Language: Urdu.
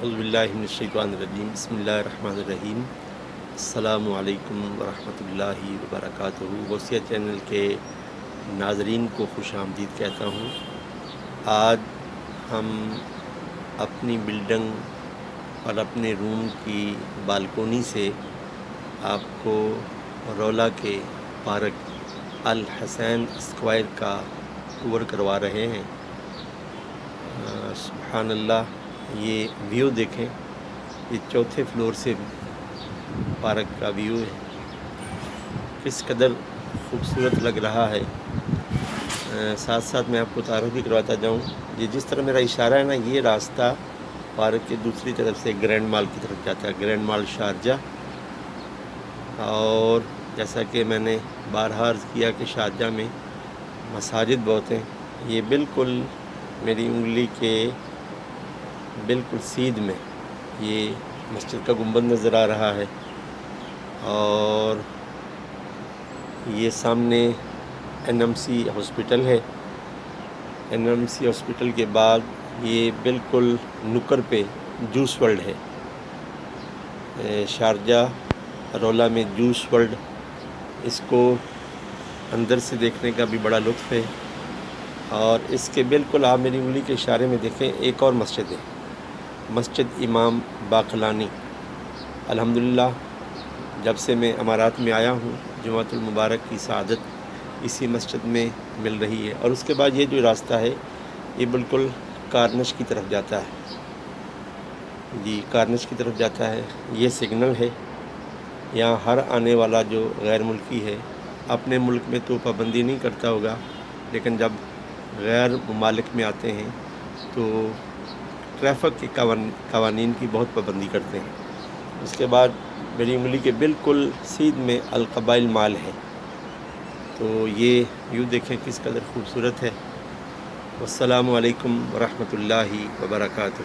اعوذ باللہ من الشیطان الرجیم بسم اللہ الرحمن الرحیم السلام علیکم ورحمۃ اللہ وبرکاتہ۔ غوثیہ چینل کے ناظرین کو خوش آمدید کہتا ہوں۔ آج ہم اپنی بلڈنگ اور اپنے روم کی بالکونی سے آپ کو رولا کے پارک الحسین اسکوائر کا ٹور کروا رہے ہیں۔ سبحان اللہ، یہ ویو دیکھیں، یہ چوتھے فلور سے پارک کا ویو ہے، کس قدر خوبصورت لگ رہا ہے۔ ساتھ ساتھ میں آپ کو تعارف بھی کرواتا جاؤں، یہ جس طرح میرا اشارہ ہے نا، یہ راستہ پارک کے دوسری طرف سے گرینڈ مال کی طرف جاتا ہے، گرینڈ مال شارجہ۔ اور جیسا کہ میں نے بارہا عرض کیا کہ شارجہ میں مساجد بہت ہیں، یہ بالکل میری انگلی کے بالکل سیدھ میں یہ مسجد کا گنبد نظر آ رہا ہے، اور یہ سامنے این ایم سی ہاسپٹل ہے۔ این ایم سی ہاسپٹل کے بعد یہ بالکل نکر پہ جوس ورلڈ ہے، شارجہ رولا میں جوس ورلڈ، اس کو اندر سے دیکھنے کا بھی بڑا لطف ہے۔ اور اس کے بالکل آپ میری انگلی کے اشارے میں دیکھیں، ایک اور مسجد ہے، مسجد امام باقلانی۔ الحمدللہ جب سے میں امارات میں آیا ہوں، جمعۃ المبارک کی سعادت اسی مسجد میں مل رہی ہے۔ اور اس کے بعد یہ جو راستہ ہے یہ بالکل کارنش کی طرف جاتا ہے، جی کارنش کی طرف جاتا ہے۔ یہ سگنل ہے، یہاں ہر آنے والا جو غیر ملکی ہے، اپنے ملک میں تو پابندی نہیں کرتا ہوگا، لیکن جب غیر ممالک میں آتے ہیں تو ٹریفک کے قوانین کی بہت پابندی کرتے ہیں۔ اس کے بعد میری انگلی کے بالکل سیدھ میں القبائل مال ہے، تو یہ یوں دیکھیں کس قدر خوبصورت ہے۔ والسلام علیکم ورحمۃ اللہ وبرکاتہ۔